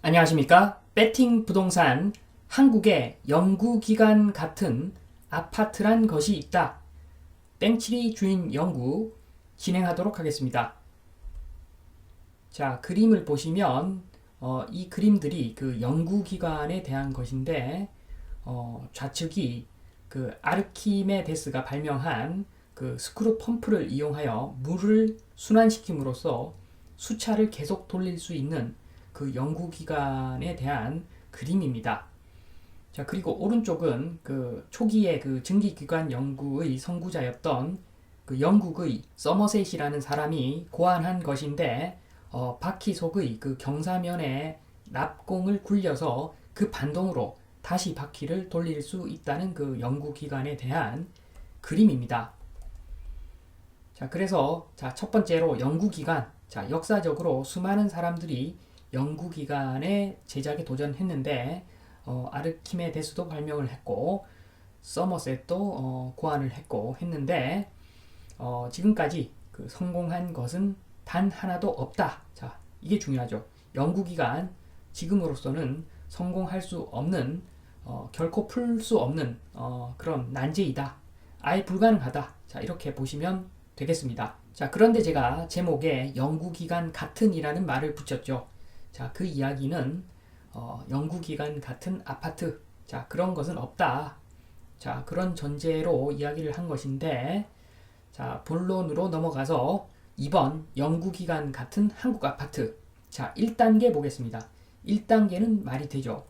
안녕하십니까? 배팅 부동산 한국의 연구기관 같은 아파트란 것이 있다. 땡칠이 주인 연구 진행하도록 하겠습니다. 자, 그림을 보시면 이 그림들이 그 연구기관에 대한 것인데 좌측이 그 아르키메데스가 발명한 그 스크루 펌프를 이용하여 물을 순환시킴으로써 수차를 계속 돌릴 수 있는 그 연구기관에 대한 그림입니다. 자, 그리고 오른쪽은 그 초기의 그 증기기관 연구의 선구자였던 그 영국의 서머셋이라는 사람이 고안한 것인데 바퀴 속의 그 경사면에 납공을 굴려서 그 반동으로 다시 바퀴를 돌릴 수 있다는 그 연구기관에 대한 그림입니다. 자, 그래서 첫 번째로 연구기관. 자, 역사적으로 수많은 사람들이 연구기관의 제작에 도전했는데 아르키메데스도 발명을 했고 서머셋도 고안을 했고 했는데 지금까지 그 성공한 것은 단 하나도 없다. 자, 이게 중요하죠. 연구기관 지금으로서는 성공할 수 없는 결코 풀 수 없는 그런 난제이다. 아예 불가능하다. 자, 이렇게 보시면 되겠습니다. 자, 그런데 제가 제목에 연구기관 같은이라는 말을 붙였죠. 자, 그 이야기는 연구기관 같은 아파트. 자, 그런 것은 없다. 자, 그런 전제로 이야기를 한 것인데, 자, 본론으로 넘어가서 2번 연구기관 같은 한국 아파트. 자, 1단계 보겠습니다. 1단계는 말이 되죠.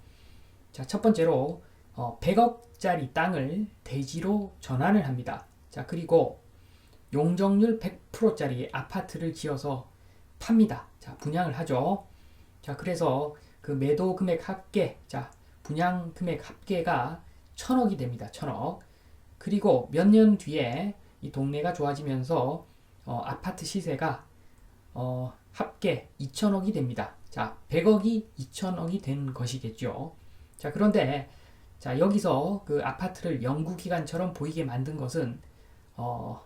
자, 첫 번째로 100억짜리 땅을 대지로 전환을 합니다. 자, 그리고 용적률 100%짜리 아파트를 지어서 팝니다. 자, 분양을 하죠. 자, 그래서 그 매도 금액 합계, 자, 분양 금액 합계가 1000억이 됩니다. 1000억. 그리고 몇 년 뒤에 이 동네가 좋아지면서 아파트 시세가 합계 2000억이 됩니다. 자, 100억이 2000억이 된 것이겠죠. 자, 그런데 자, 여기서 그 아파트를 연구기관처럼 보이게 만든 것은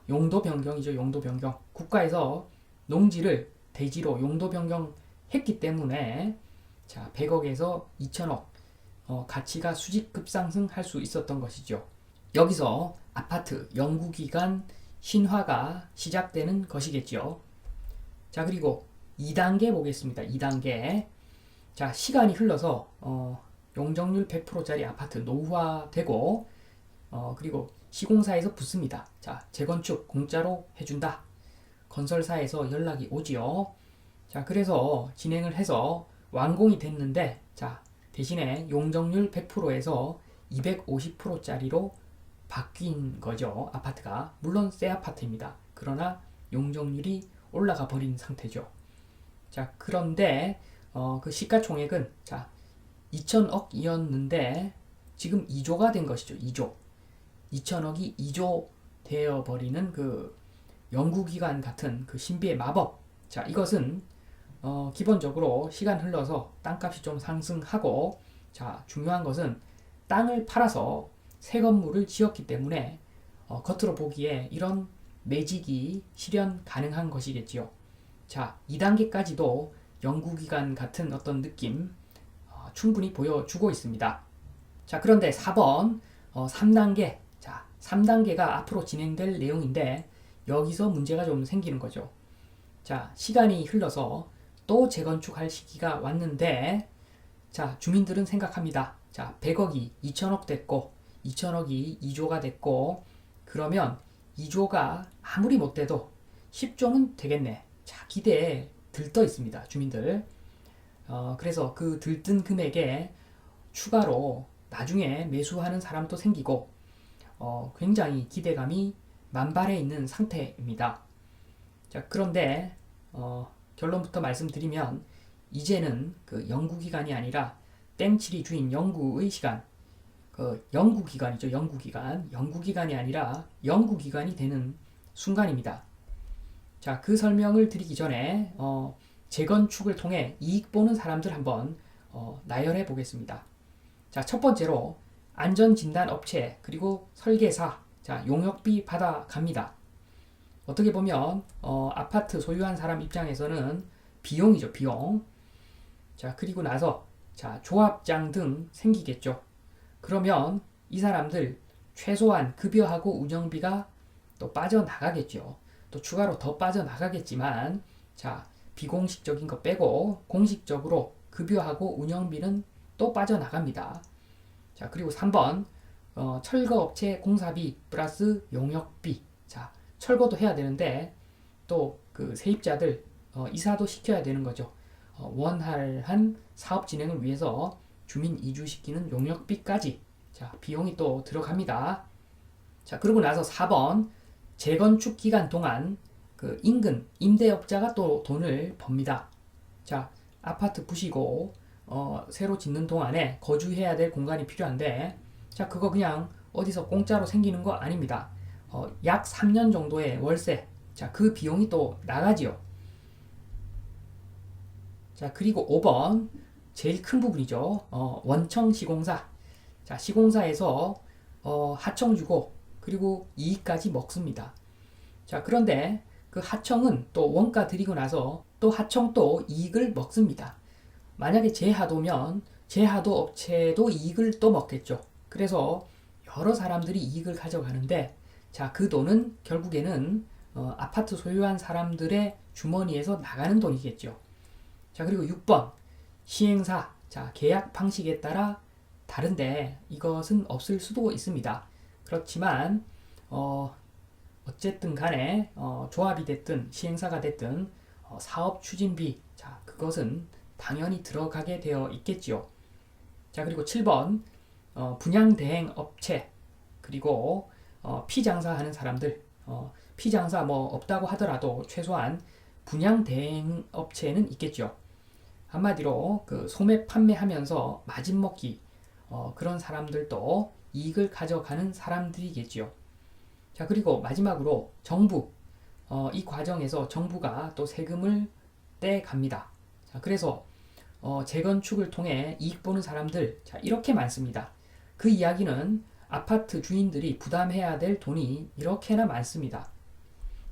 용도 변경이죠. 용도 변경. 국가에서 농지를 대지로 용도 변경했기 때문에 자, 100억에서 2천억 가치가 수직 급상승할 수 있었던 것이죠. 여기서 아파트 연구기관 신화가 시작되는 것이겠죠. 자, 그리고 2단계 보겠습니다. 2단계. 자, 시간이 흘러서 용적률 100%짜리 아파트 노후화되고 그리고 시공사에서 붙습니다. 자, 재건축 공짜로 해준다. 건설사에서 연락이 오지요. 자, 그래서 진행을 해서 완공이 됐는데, 자, 대신에 용적률 100%에서 250%짜리로 바뀐 거죠. 아파트가. 물론 새 아파트입니다. 그러나 용적률이 올라가 버린 상태죠. 자, 그런데 그 시가총액은 자, 2천억이었는데 지금 2조가 된 것이죠. 2조. 2천억이 2조 되어버리는 그 연구기관 같은 그 신비의 마법. 자, 이것은 기본적으로 시간 흘러서 땅값이 좀 상승하고, 자, 중요한 것은 땅을 팔아서 새 건물을 지었기 때문에 겉으로 보기에 이런 매직이 실현 가능한 것이겠지요. 자, 2단계까지도 연구기관 같은 어떤 느낌 충분히 보여주고 있습니다. 자, 그런데 4번 3단계. 자, 3단계가 앞으로 진행될 내용인데 여기서 문제가 좀 생기는 거죠. 자, 시간이 흘러서 또 재건축할 시기가 왔는데, 자, 주민들은 생각합니다. 자, 100억이 2천억 됐고 2천억이 2조가 됐고, 그러면 2조가 아무리 못 돼도 10조는 되겠네. 자, 기대에 들떠 있습니다. 주민들. 그래서 그 들뜬 금액에 추가로 나중에 매수하는 사람도 생기고 굉장히 기대감이 만발해 있는 상태입니다. 자, 그런데 결론부터 말씀드리면 이제는 그 연구기관이 아니라 땡칠이 주인 연구의 시간, 그 연구기관이죠. 연구기관이 아니라 연구기관이 되는 순간입니다. 자, 그 설명을 드리기 전에 재건축을 통해 이익 보는 사람들 한번 나열해 보겠습니다. 자, 첫 번째로 안전진단 업체 그리고 설계사. 자, 용역비 받아갑니다. 어떻게 보면 아파트 소유한 사람 입장에서는 비용이죠. 비용. 자, 그리고 나서 자, 조합장 등 생기겠죠. 그러면 이 사람들 최소한 급여하고 운영비가 또 빠져나가겠죠. 또 추가로 더 빠져나가겠지만, 자, 비공식적인 거 빼고 공식적으로 급여하고 운영비는 또 빠져나갑니다. 자, 그리고 3번 철거업체 공사비 플러스 용역비. 자, 철거도 해야 되는데 또 그 세입자들 이사도 시켜야 되는 거죠. 원활한 사업 진행을 위해서 주민 이주시키는 용역비까지, 자, 비용이 또 들어갑니다. 자, 그러고 나서 4번 재건축 기간 동안 그 인근 임대업자가 또 돈을 법니다. 자, 아파트 부시고 새로 짓는 동안에 거주해야 될 공간이 필요한데, 자, 그거 그냥 어디서 공짜로 생기는 거 아닙니다. 약 3년 정도의 월세, 자, 그 비용이 또 나가지요. 자, 그리고 5번 제일 큰 부분이죠. 원청 시공사. 자, 시공사에서 하청 주고 그리고 이익까지 먹습니다. 자, 그런데 그 하청은 또 원가 들이고 나서 또 하청 또 이익을 먹습니다. 만약에 재하도면 재하도 업체도 이익을 또 먹겠죠. 그래서 여러 사람들이 이익을 가져가는데, 자, 그 돈은 결국에는 아파트 소유한 사람들의 주머니에서 나가는 돈이겠죠. 자, 그리고 6번 시행사. 자, 계약 방식에 따라 다른데 이것은 없을 수도 있습니다. 그렇지만 어쨌든 간에 조합이 됐든 시행사가 됐든 사업 추진비, 자, 그것은 당연히 들어가게 되어 있겠지요. 자, 그리고 7번 분양 대행 업체, 그리고 피장사하는 사람들, 피장사 뭐 없다고 하더라도 최소한 분양 대행 업체는 있겠죠. 한마디로 그 소매 판매하면서 마진 먹기, 그런 사람들도 이익을 가져가는 사람들이겠지요. 자, 그리고 마지막으로 정부, 이 과정에서 정부가 또 세금을 떼갑니다. 자, 그래서 재건축을 통해 이익 보는 사람들, 자, 이렇게 많습니다. 그 이야기는 아파트 주인들이 부담해야 될 돈이 이렇게나 많습니다.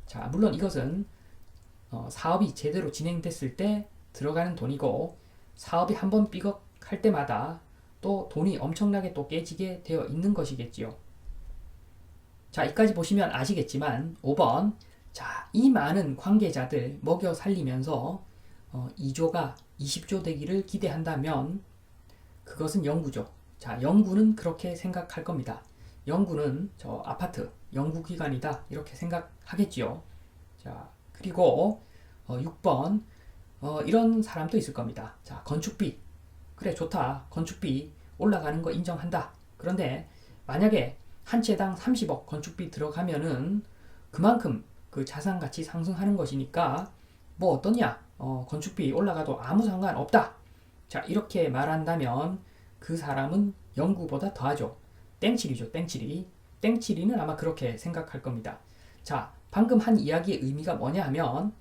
자, 물론 이것은 사업이 제대로 진행됐을 때 들어가는 돈이고, 사업이 한번 삐걱할 때마다 또 돈이 엄청나게 또 깨지게 되어 있는 것이겠지요. 자, 이까지 보시면 아시겠지만 5번, 자, 이 많은 관계자들 먹여 살리면서 2조가 20조 되기를 기대한다면 그것은 영구죠. 자, 영구는 그렇게 생각할 겁니다. 영구는 저 아파트 영구기간이다 이렇게 생각하겠지요. 자, 그리고 6번 이런 사람도 있을 겁니다. 자, 건축비, 그래 좋다, 건축비 올라가는 거 인정한다. 그런데 만약에 한 채당 30억 건축비 들어가면은 그만큼 그 자산 가치 상승하는 것이니까 뭐 어떠냐, 건축비 올라가도 아무 상관없다. 자, 이렇게 말한다면 그 사람은 영구보다 더하죠. 땡칠이죠, 땡칠이. 땡칠이는 아마 그렇게 생각할 겁니다. 자, 방금 한 이야기의 의미가 뭐냐 하면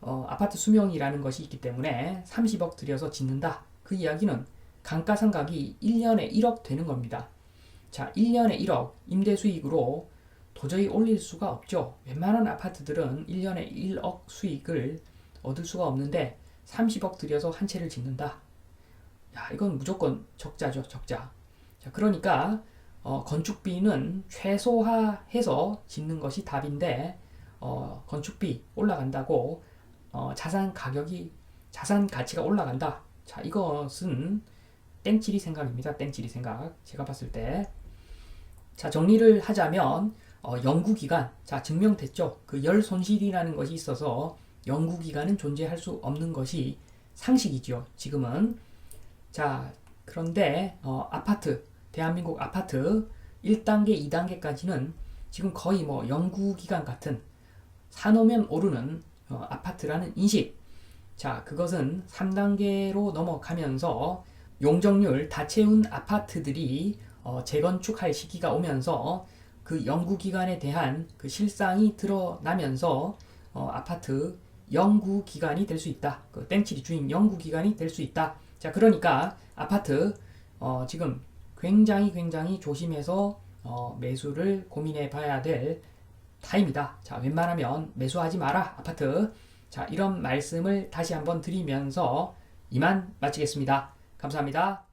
아파트 수명이라는 것이 있기 때문에 30억 들여서 짓는다. 그 이야기는 감가상각이 1년에 1억 되는 겁니다. 자, 1년에 1억 임대 수익으로 도저히 올릴 수가 없죠. 웬만한 아파트들은 1년에 1억 수익을 얻을 수가 없는데 30억 들여서 한 채를 짓는다. 야, 이건 무조건 적자죠, 적자. 자, 그러니까 건축비는 최소화해서 짓는 것이 답인데, 건축비 올라간다고 자산 가치가 올라간다. 자, 이것은 땡치리 생각입니다. 땡치리 생각. 제가 봤을 때. 자, 정리를 하자면 영구기간, 자, 증명됐죠. 그 열 손실이라는 것이 있어서 영구기간은 존재할 수 없는 것이 상식이죠, 지금은. 자, 그런데 아파트, 대한민국 아파트 1단계, 2단계까지는 지금 거의 뭐 영구기간 같은 사놓으면 오르는 아파트라는 인식. 자, 그것은 3단계로 넘어가면서 용적률 다 채운 아파트들이 재건축할 시기가 오면서 그 영구기간에 대한 그 실상이 드러나면서 아파트 영구기간이 될 수 있다. 그 땡칠이 주인 영구기간이 될 수 있다. 자, 그러니까 아파트 지금 굉장히 조심해서 매수를 고민해 봐야 될 타임이다. 자, 웬만하면 매수하지 마라, 아파트. 자, 이런 말씀을 다시 한번 드리면서 이만 마치겠습니다. 감사합니다.